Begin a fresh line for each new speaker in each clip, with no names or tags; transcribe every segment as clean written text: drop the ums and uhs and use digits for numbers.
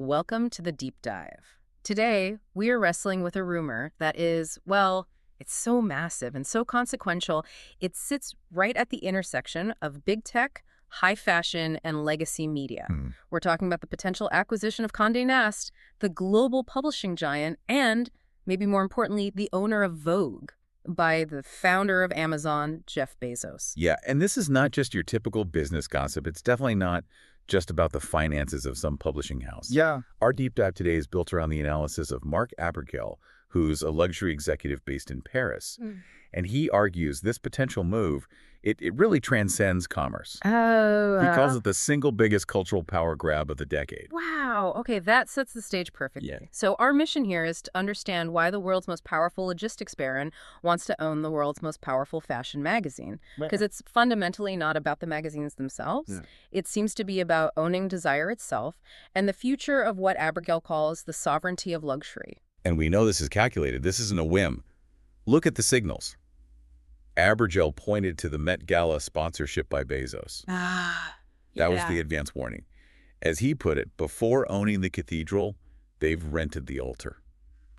Welcome to the deep dive. Today, we are wrestling with a rumor that is, well, it's so massive and so consequential, it sits right at the intersection of big tech, high fashion, and legacy media. We're talking about the potential acquisition of Condé Nast, the global publishing giant, and, maybe more importantly, the owner of Vogue, by the founder of Amazon, Jeff Bezos.
Yeah, and this is not just your typical business gossip. It's definitely not just about the finances of some publishing house.
Yeah.
Our deep dive today is built around the analysis of Mark Abergel, who's a luxury executive based in Paris. And he argues this potential move, it really transcends commerce.
Oh.
He calls it the single biggest cultural power grab of the decade.
Wow. Okay, that sets the stage perfectly.
Yeah.
So our mission here is to understand why the world's most powerful logistics baron wants to own the world's most powerful fashion magazine. Because it's fundamentally not about the magazines themselves.
Yeah.
It seems to be about owning desire itself and the future of what Abergel calls the sovereignty of luxury.
And we know this is calculated. This isn't a whim. Look at the signals. Abergel pointed to the Met Gala sponsorship by Bezos. That was the advance warning. As he put it, before owning the cathedral, they've rented the altar.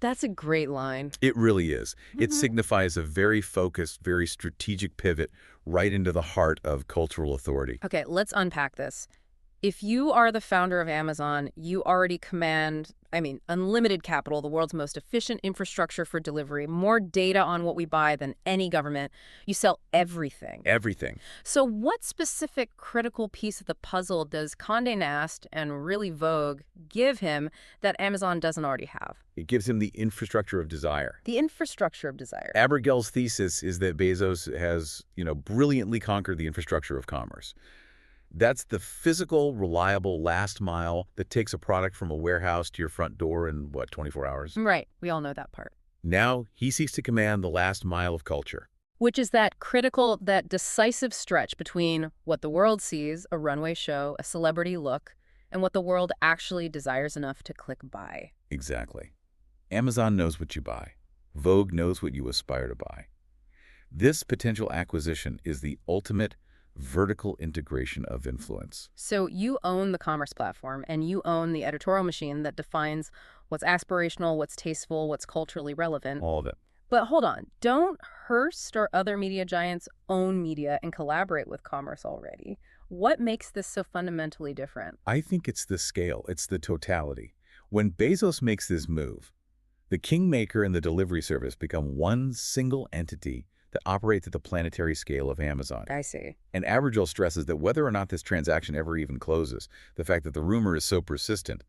That's a great line.
It really is. It signifies a very focused, very strategic pivot right into the heart of cultural authority.
Okay, let's unpack this. If you are the founder of Amazon, you already command, unlimited capital, the world's most efficient infrastructure for delivery, more data on what we buy than any government. You sell everything.
Everything.
So what specific critical piece of the puzzle does Condé Nast and really Vogue give him that Amazon doesn't already have?
It gives him the infrastructure of desire.
The infrastructure of desire.
Abergel's thesis is that Bezos has, brilliantly conquered the infrastructure of commerce. That's the physical, reliable last mile that takes a product from a warehouse to your front door in, 24 hours?
Right. We all know that part.
Now, he seeks to command the last mile of culture.
Which is that critical, that decisive stretch between what the world sees, a runway show, a celebrity look, and what the world actually desires enough to click buy.
Exactly. Amazon knows what you buy. Vogue knows what you aspire to buy. This potential acquisition is the ultimate vertical integration of influence.
So you own the commerce platform and you own the editorial machine that defines what's aspirational, what's tasteful, what's culturally relevant.
All of it.
But hold on, don't Hearst or other media giants own media and collaborate with commerce already? What makes this so fundamentally different?
I think it's the scale. It's the totality. When Bezos makes this move, the kingmaker and the delivery service become one single entity that operates at the planetary scale of Amazon.
I see.
And Abergel stresses that whether or not this transaction ever even closes, the fact that the rumor is so persistent,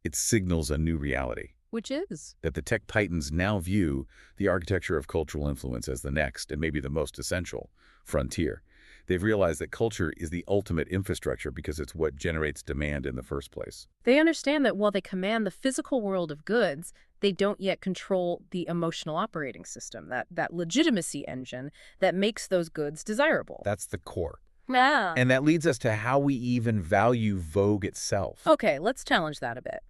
it signals a new reality.
Which is?
That the tech titans now view the architecture of cultural influence as the next, and maybe the most essential, frontier. They've realized that culture is the ultimate infrastructure because it's what generates demand in the first place.
They understand that while they command the physical world of goods, they don't yet control the emotional operating system, that legitimacy engine that makes those goods desirable.
That's the core.
Yeah.
And that leads us to how we even value Vogue itself.
Okay, let's challenge that a bit.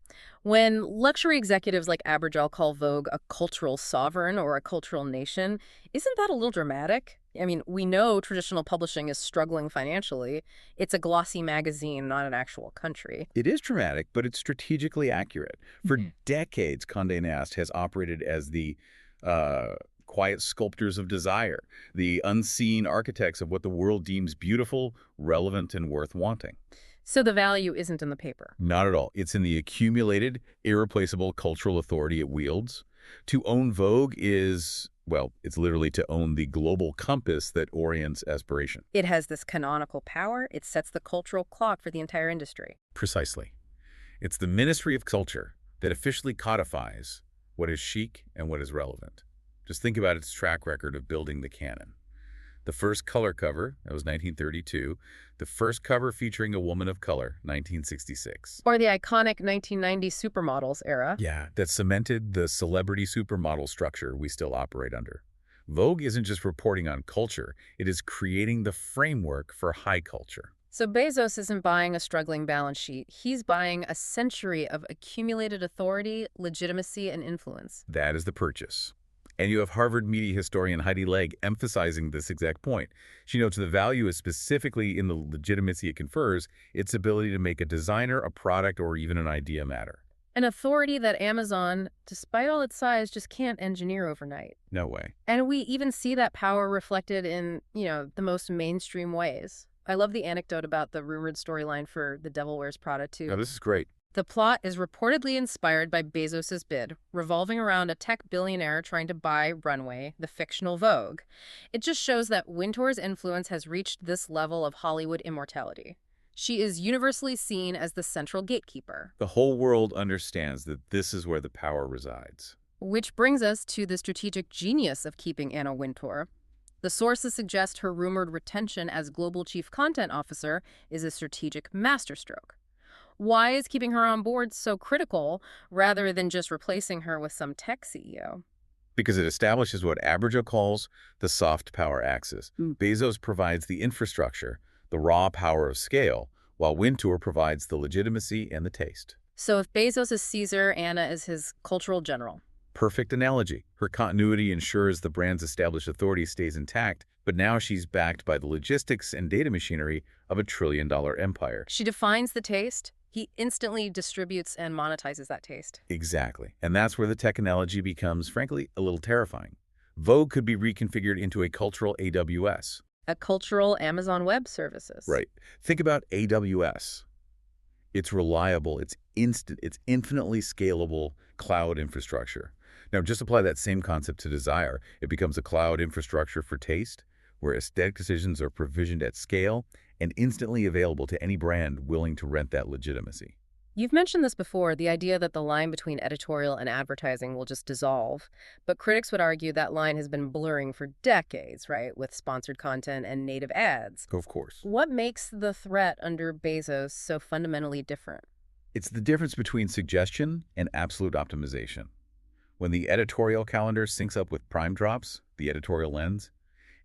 When luxury executives like Abergel call Vogue a cultural sovereign or a cultural nation, isn't that a little dramatic? We know traditional publishing is struggling financially. It's a glossy magazine, not an actual country.
It is dramatic, but it's strategically accurate. For decades, Condé Nast has operated as the quiet sculptors of desire, the unseen architects of what the world deems beautiful, relevant, and worth wanting.
So the value isn't in the paper?
Not at all. It's in the accumulated, irreplaceable cultural authority it wields. To own Vogue is, it's literally to own the global compass that orients aspiration.
It has this canonical power. It sets the cultural clock for the entire industry.
Precisely. It's the Ministry of Culture that officially codifies what is chic and what is relevant. Just think about its track record of building the canon. The first color cover, that was 1932. The first cover featuring a woman of color, 1966.
Or the iconic 1990 supermodels era.
Yeah, that cemented the celebrity supermodel structure we still operate under. Vogue isn't just reporting on culture, it is creating the framework for high culture.
So Bezos isn't buying a struggling balance sheet. He's buying a century of accumulated authority, legitimacy, and influence.
That is the purchase. And you have Harvard media historian Heidi Legg emphasizing this exact point. She notes the value is specifically in the legitimacy it confers, its ability to make a designer, a product, or even an idea matter.
An authority that Amazon, despite all its size, just can't engineer overnight.
No way.
And we even see that power reflected in, the most mainstream ways. I love the anecdote about the rumored storyline for The Devil Wears Prada, too.
Oh, this is great.
The plot is reportedly inspired by Bezos' bid, revolving around a tech billionaire trying to buy Runway, the fictional Vogue. It just shows that Wintour's influence has reached this level of Hollywood immortality. She is universally seen as the central gatekeeper.
The whole world understands that this is where the power resides.
Which brings us to the strategic genius of keeping Anna Wintour. The sources suggest her rumored retention as global chief content officer is a strategic masterstroke. Why is keeping her on board so critical rather than just replacing her with some tech CEO?
Because it establishes what Abergil calls the soft power axis. Bezos provides the infrastructure, the raw power of scale, while Wintour provides the legitimacy and the taste.
So if Bezos is Caesar, Anna is his cultural general.
Perfect analogy. Her continuity ensures the brand's established authority stays intact, but now she's backed by the logistics and data machinery of a trillion-dollar empire.
She defines the taste. He instantly distributes and monetizes that taste.
Exactly. And that's where the tech analogy becomes, frankly, a little terrifying. Vogue could be reconfigured into a cultural AWS.
A cultural Amazon Web Services.
Right. Think about AWS. It's reliable, it's instant, it's infinitely scalable cloud infrastructure. Now, just apply that same concept to desire. It becomes a cloud infrastructure for taste, where aesthetic decisions are provisioned at scale and instantly available to any brand willing to rent that legitimacy.
You've mentioned this before, the idea that the line between editorial and advertising will just dissolve. But critics would argue that line has been blurring for decades, right, with sponsored content and native ads.
Of course.
What makes the threat under Bezos so fundamentally different?
It's the difference between suggestion and absolute optimization. When the editorial calendar syncs up with prime drops, the editorial lens,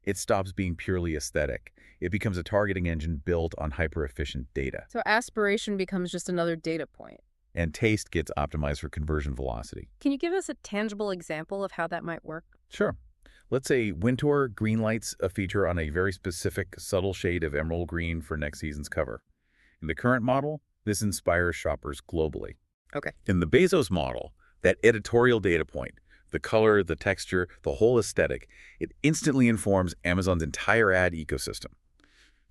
it stops being purely aesthetic. It becomes a targeting engine built on hyper-efficient data.
So aspiration becomes just another data point.
And taste gets optimized for conversion velocity.
Can you give us a tangible example of how that might work?
Sure. Let's say Wintour greenlights a feature on a very specific, subtle shade of emerald green for next season's cover. In the current model, this inspires shoppers globally.
Okay.
In the Bezos model, that editorial data point, the color, the texture, the whole aesthetic, it instantly informs Amazon's entire ad ecosystem.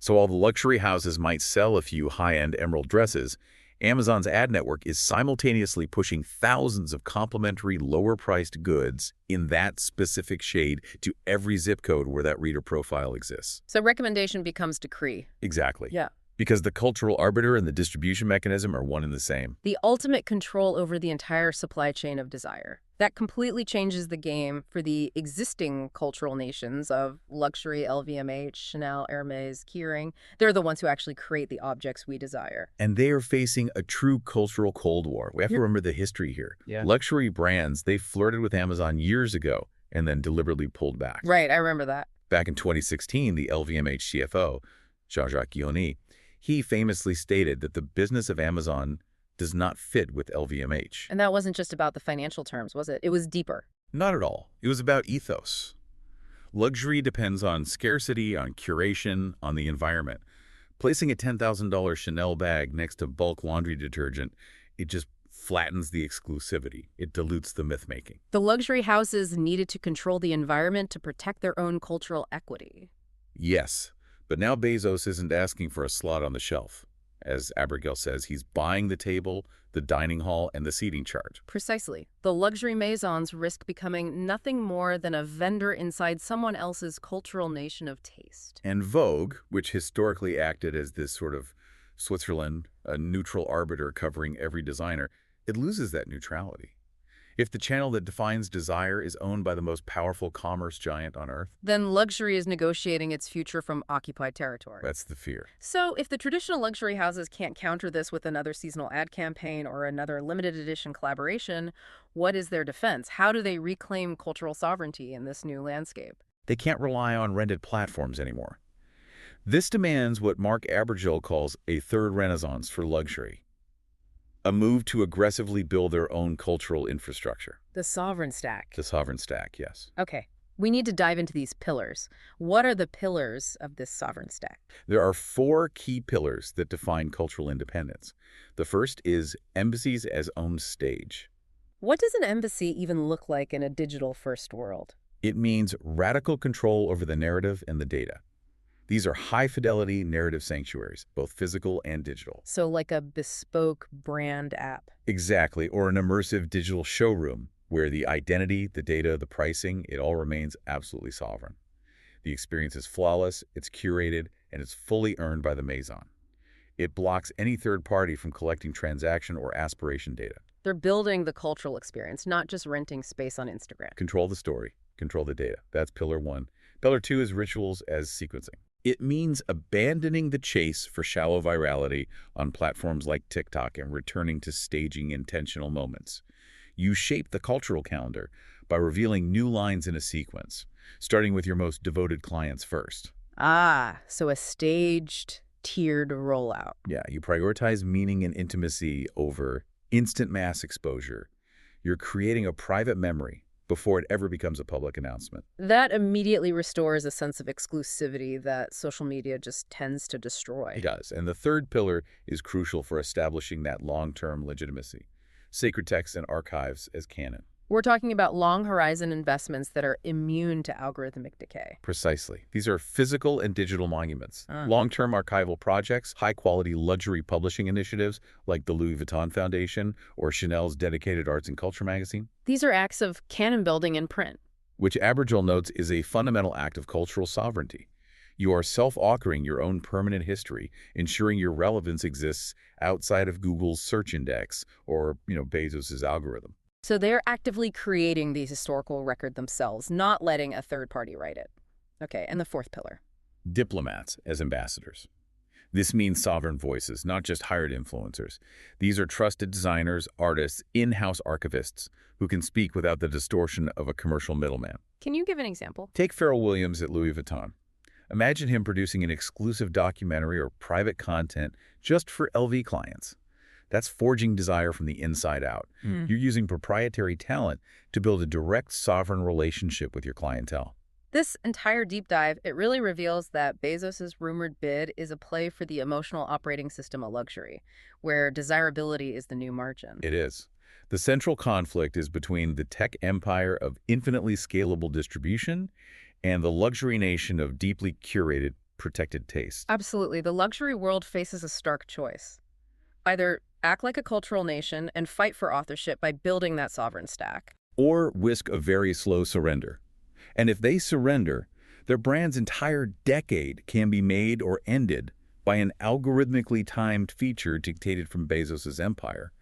So while the luxury houses might sell a few high-end emerald dresses, Amazon's ad network is simultaneously pushing thousands of complementary lower-priced goods in that specific shade to every zip code where that reader profile exists.
So recommendation becomes decree.
Exactly.
Yeah.
Because the cultural arbiter and the distribution mechanism are one and the same.
The ultimate control over the entire supply chain of desire. That completely changes the game for the existing cultural nations of luxury, LVMH, Chanel, Hermès, Kering. They're the ones who actually create the objects we desire.
And they are facing a true cultural Cold War. We have to remember the history here.
Yeah.
Luxury brands, they flirted with Amazon years ago and then deliberately pulled back.
Right, I remember that.
Back in 2016, the LVMH CFO, Jean-Jacques Guillaume, he famously stated that the business of Amazon does not fit with LVMH.
And that wasn't just about the financial terms, was it? It was deeper.
Not at all. It was about ethos. Luxury depends on scarcity, on curation, on the environment. Placing a $10,000 Chanel bag next to bulk laundry detergent, it just flattens the exclusivity. It dilutes the myth-making.
The luxury houses needed to control the environment to protect their own cultural equity.
Yes, but now Bezos isn't asking for a slot on the shelf. As Abergil says, he's buying the table, the dining hall, and the seating chart.
Precisely. The luxury maisons risk becoming nothing more than a vendor inside someone else's cultural nation of taste.
And Vogue, which historically acted as this sort of Switzerland, a neutral arbiter covering every designer, it loses that neutrality. If the channel that defines desire is owned by the most powerful commerce giant on Earth,
then luxury is negotiating its future from occupied territory.
that's the fear.
So if the traditional luxury houses can't counter this with another seasonal ad campaign or another limited edition collaboration, what is their defense? How do they reclaim cultural sovereignty in this new landscape?
They can't rely on rented platforms anymore. This demands what Mark Abergil calls a third renaissance for luxury. A move to aggressively build their own cultural infrastructure.
The sovereign stack.
The sovereign stack, yes.
Okay, we need to dive into these pillars. What are the pillars of this sovereign stack?
There are 4 key pillars that define cultural independence. The first is embassies as own stage.
What does an embassy even look like in a digital-first world?
It means radical control over the narrative and the data. These are high-fidelity narrative sanctuaries, both physical and digital.
So like a bespoke brand app.
Exactly, or an immersive digital showroom where the identity, the data, the pricing, it all remains absolutely sovereign. The experience is flawless, it's curated, and it's fully earned by the Maison. It blocks any third party from collecting transaction or aspiration data.
They're building the cultural experience, not just renting space on Instagram.
Control the story, control the data. That's pillar 1. Pillar 2 is rituals as sequencing. It means abandoning the chase for shallow virality on platforms like TikTok and returning to staging intentional moments. You shape the cultural calendar by revealing new lines in a sequence, starting with your most devoted clients first.
Ah, so a staged, tiered rollout.
Yeah, you prioritize meaning and intimacy over instant mass exposure. You're creating a private memory before it ever becomes a public announcement.
That immediately restores a sense of exclusivity that social media just tends to destroy.
It does. And the third pillar is crucial for establishing that long-term legitimacy. Sacred texts and archives as canon.
We're talking about long-horizon investments that are immune to algorithmic decay.
Precisely. These are physical and digital monuments. Long-term archival projects, high-quality luxury publishing initiatives like the Louis Vuitton Foundation or Chanel's dedicated arts and culture magazine.
These are acts of canon building in print.
Which Abergel notes is a fundamental act of cultural sovereignty. You are self-authoring your own permanent history, ensuring your relevance exists outside of Google's search index or, Bezos's algorithm.
So they're actively creating the historical record themselves, not letting a third party write it. Okay, and the fourth pillar.
Diplomats as ambassadors. This means sovereign voices, not just hired influencers. These are trusted designers, artists, in-house archivists who can speak without the distortion of a commercial middleman.
Can you give an example?
Take Pharrell Williams at Louis Vuitton. Imagine him producing an exclusive documentary or private content just for LV clients. That's forging desire from the inside out. You're using proprietary talent to build a direct sovereign relationship with your clientele.
This entire deep dive, it really reveals that Bezos' rumored bid is a play for the emotional operating system of luxury, where desirability is the new margin.
It is. The central conflict is between the tech empire of infinitely scalable distribution and the luxury nation of deeply curated, protected taste.
Absolutely. The luxury world faces a stark choice. Either act like a cultural nation and fight for authorship by building that sovereign stack.
Or risk a very slow surrender. And if they surrender, their brand's entire decade can be made or ended by an algorithmically timed feature dictated from Bezos' empire.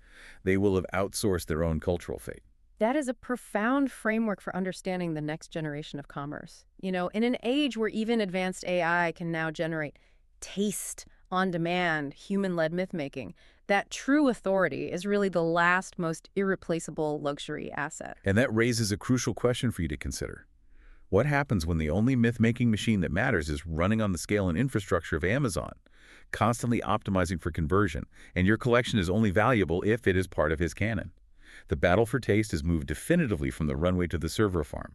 They will have outsourced their own cultural fate.
That is a profound framework for understanding the next generation of commerce. In an age where even advanced AI can now generate taste on demand, human-led myth-making, that true authority is really the last, most irreplaceable luxury asset.
And that raises a crucial question for you to consider. What happens when the only myth-making machine that matters is running on the scale and infrastructure of Amazon, constantly optimizing for conversion, and your collection is only valuable if it is part of his canon? The battle for taste has moved definitively from the runway to the server farm.